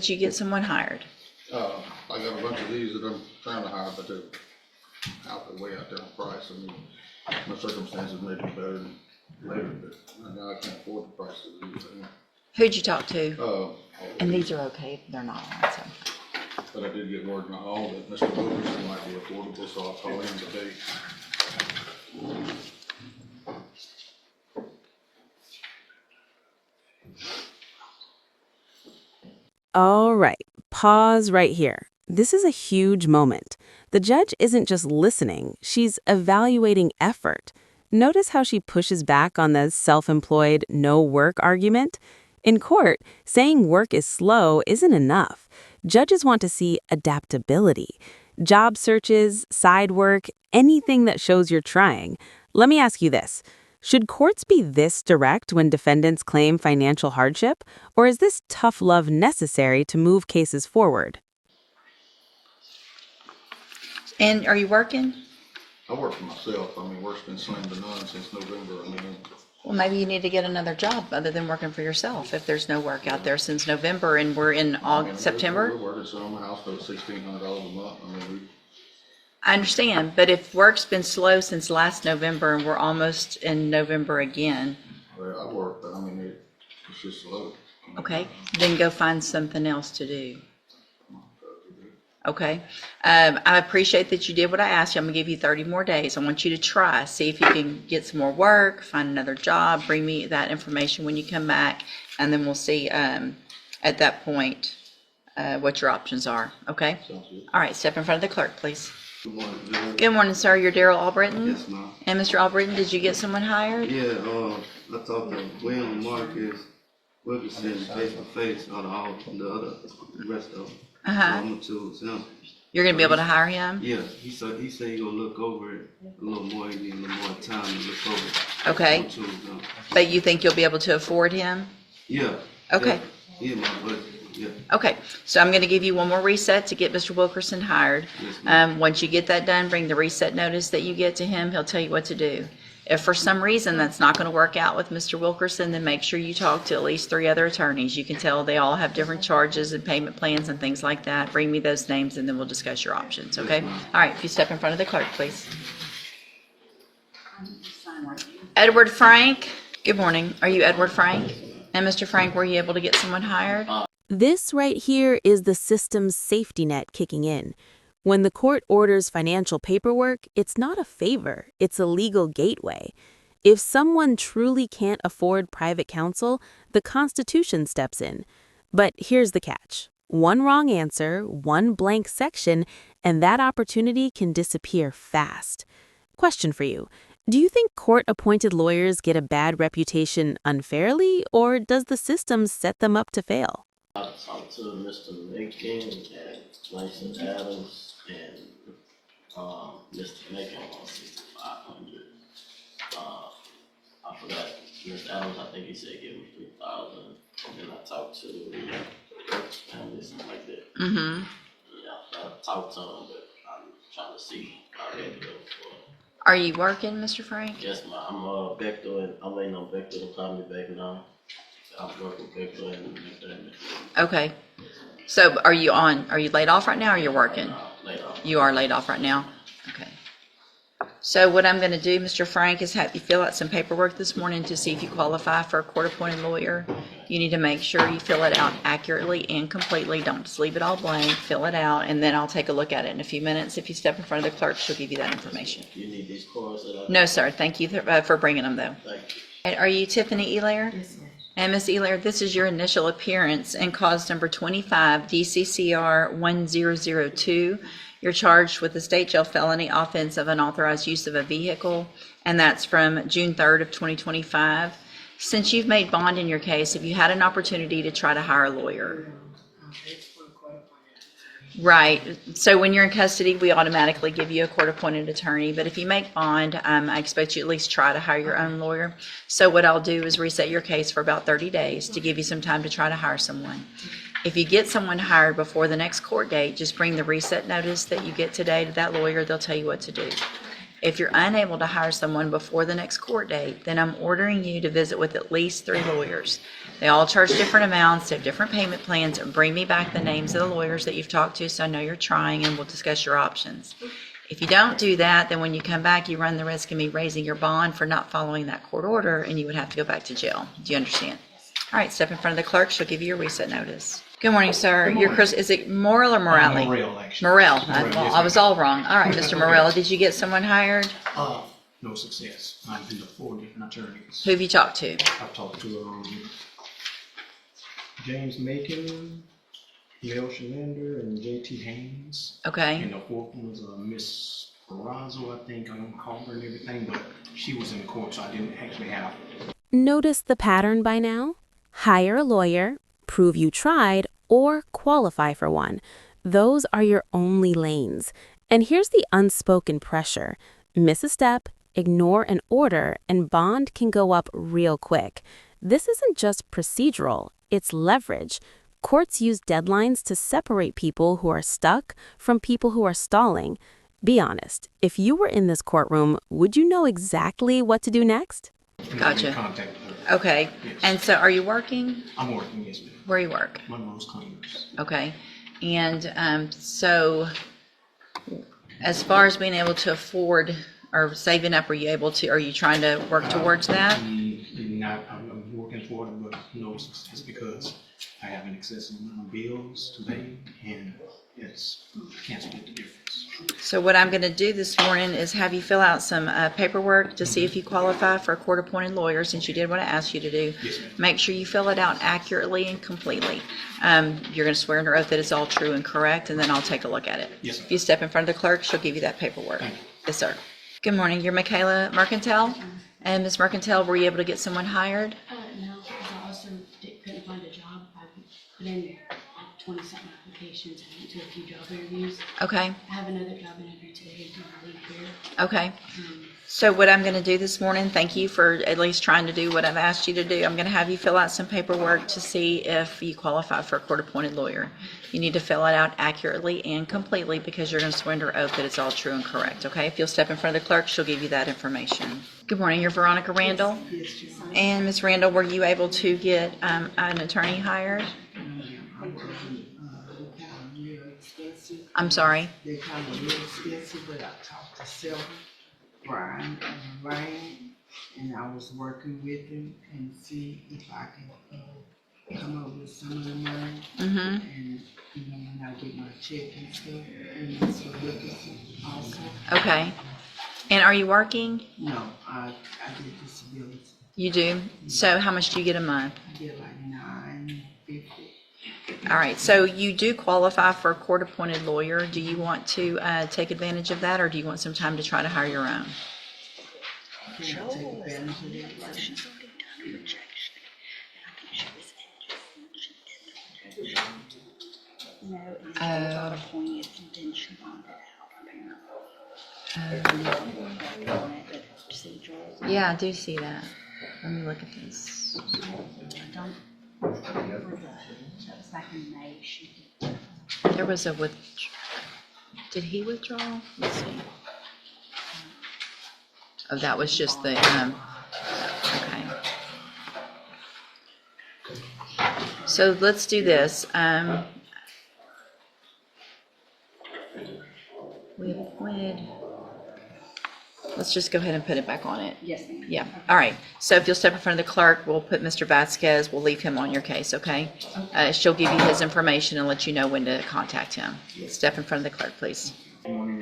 Did you get someone hired? I got a bunch of these that I'm trying to hire, but they're way out there on price. I mean, my circumstances may be better than later, but right now I can't afford the price of these. Who'd you talk to? And these are okay, they're not on, so. But I did get word in the hall that Mr. Wilkerson might be affordable, so I'll call him today. All right, pause right here. This is a huge moment. The judge isn't just listening, she's evaluating effort. Notice how she pushes back on the self-employed, no work argument? In court, saying work is slow isn't enough. Judges want to see adaptability. Job searches, side work, anything that shows you're trying. Let me ask you this. Should courts be this direct when defendants claim financial hardship, or is this tough love necessary to move cases forward? And are you working? I work for myself. I mean, work's been slim to none since November. I mean, Well, maybe you need to get another job other than working for yourself if there's no work out there since November and we're in September. We're working some house for $1,600 a month. I mean, I understand, but if work's been slow since last November and we're almost in November again, I work, but I mean, it's just slow. okay, then go find something else to do. Okay. I appreciate that you did what I asked you. I'm gonna give you 30 more days. I want you to try, see if you can get some more work, find another job, bring me that information when you come back, and then we'll see at that point what your options are. Okay? Sounds good. All right, step in front of the clerk, please. Good morning, Judge. Good morning, sir. You're Daryl Albritton? Yes, ma'am. And Mr. Albritton, did you get someone hired? Yeah, I talked to William Marcus Wilkerson face to face out of all the other rest of them. Uh-huh. I'm gonna choose him. You're gonna be able to hire him? Yeah, he said he gonna look over it a little more. He need a little more time to look over it. Okay. I'm gonna choose him. But you think you'll be able to afford him? Yeah. Okay. Yeah, my budget. Yeah. Okay, so I'm gonna give you one more reset to get Mr. Wilkerson hired. Yes, ma'am. Once you get that done, bring the reset notice that you get to him. He'll tell you what to do. If for some reason that's not gonna work out with Mr. Wilkerson, then make sure you talk to at least 3 other attorneys. You can tell they all have different charges and payment plans and things like that. Bring me those names and then we'll discuss your options, okay? All right, if you step in front of the clerk, please. Edward Frank, good morning. Are you Edward Frank? And Mr. Frank, were you able to get someone hired? This right here is the system's safety net kicking in. When the court orders financial paperwork, it's not a favor, it's a legal gateway. If someone truly can't afford private counsel, the Constitution steps in. But here's the catch. One wrong answer, one blank section, and that opportunity can disappear fast. Question for you. Do you think court-appointed lawyers get a bad reputation unfairly, or does the system set them up to fail? I talked to Mr. Macon and Langston Adams and Mr. Macon on 6,500. I forgot Mr. Adams. I think he said give him 3,000. And then I talked to family, something like that. Mm-hmm. Yeah, I talked to him, but I'm trying to see how they go for it. Are you working, Mr. Frank? Yes, ma'am. I'm Vector, and I'm waiting on Vector to call me back now. I'm working Vector and McDermott. Okay. So are you laid off right now or you're working? Later on. You are laid off right now? Okay. So what I'm going to do, Mr. Frank, is have you fill out some paperwork this morning to see if you qualify for a court-appointed lawyer. You need to make sure you fill it out accurately and completely. Don't just leave it all blank. Fill it out, and then I'll take a look at it in a few minutes. If you step in front of the clerk, she'll give you that information. You need these cards that I... No, sir. Thank you for bringing them, though. Thank you. And are you Tiffany Elair? Yes, ma'am. And Ms. Elair, this is your initial appearance in cause number 25, DCCR 1002. You're charged with a state jail felony offense of unauthorized use of a vehicle, and that's from June 3rd of 2025. Since you've made bond in your case, have you had an opportunity to try to hire a lawyer? Right. So when you're in custody, we automatically give you a court-appointed attorney. But if you make bond, I expect you at least try to hire your own lawyer. So what I'll do is reset your case for about 30 days to give you some time to try to hire someone. If you get someone hired before the next court date, just bring the reset notice that you get today to that lawyer. They'll tell you what to do. If you're unable to hire someone before the next court date, then I'm ordering you to visit with at least 3 lawyers. They all charge different amounts, they have different payment plans, and bring me back the names of the lawyers that you've talked to so I know you're trying, and we'll discuss your options. If you don't do that, then when you come back, you run the risk of me raising your bond for not following that court order, and you would have to go back to jail. Do you understand? All right, step in front of the clerk. She'll give you your reset notice. Good morning, sir. Good Your morning. Chris, is it Morrell or Morelli? Morrell, actually. Morrell. Morrell, Well, yes, I was ma'am. all wrong. All right, Mr. Morrell, did you get someone hired? No success. I've been to 4 different attorneys. Who have you talked to? I've talked to James Macon, Mel Shalander, and J.T. Haynes. Okay. And the 4th one was Miss Barrazo, I think. I don't call her and everything, but she was in the court, so I didn't actually have. Notice the pattern by now? Hire a lawyer, prove you tried, or qualify for one. Those are your only lanes. And here's the unspoken pressure. Miss a step, ignore an order, and bond can go up real quick. This isn't just procedural, it's leverage. Courts use deadlines to separate people who are stuck from people who are stalling. Be honest, if you were in this courtroom, would you know exactly what to do next? Gotcha. Contact her. Okay. Yes. And so are you working? I'm working, yes, ma'am. Where you work? Monroe's Cleaners. Okay. And so as far as being able to afford or saving up, are you trying to work towards that? I'm working for it, but no success because I have an excessive amount of bills to pay, and I can't split the difference. So what I'm going to do this morning is have you fill out some paperwork to see if you qualify for a court-appointed lawyer, since you did what I asked you to do. Yes, ma'am. Make sure you fill it out accurately and completely. You're going to swear under oath that it's all true and correct, and then I'll take a look at it. Yes, ma'am. If you step in front of the clerk, she'll give you that paperwork. Thank you. Yes, sir. Good morning. You're Michaela Mercantile? And Ms. Mercantile, were you able to get someone hired? No, because I also couldn't find a job. I put in like 20-something applications. I went to a few job interviews. Okay. I have another job interview today when I leave here. Okay. So what I'm going to do this morning, thank you for at least trying to do what I've asked you to do. I'm going to have you fill out some paperwork to see if you qualify for a court-appointed lawyer. You need to fill it out accurately and completely because you're going to swear under oath that it's all true and correct, okay? If you'll step in front of the clerk, she'll give you that information. Good morning. You're Veronica Randall? Yes, Your Honor. And Ms. Randall, were you able to get an attorney hired? I'm just, they're kind of real expensive. I'm sorry? They're kind of real expensive, but I talked to Sylvia, Brian, and Ryan, and I was working with them and see if I can come up with some of the money. Mm-hmm. And, when I get my check and stuff, and so looking also. Okay. And are you working? No, I get disability. You do? So how much do you get a month? I get like $9.50. All right, so you do qualify for a court-appointed lawyer. Do you want to take advantage of that, or do you want some time to try to hire your own? Can I take advantage of that? No, and she got appointed and then she wanted out apparently. On it, but procedural. Yeah, I do see that. Let me look at this. I don't remember that was back in May, she did. There was a did he withdraw? Let's see. Oh, that was just the, okay. So let's do this. We appointed, let's just go ahead and put it back on it. Yes, ma'am. Yeah, all right. So if you'll step in front of the clerk, we'll put Mr. Vasquez, we'll leave him on your case, okay? She'll give you his information and let you know when to contact him. Step in front of the clerk, please. Good morning,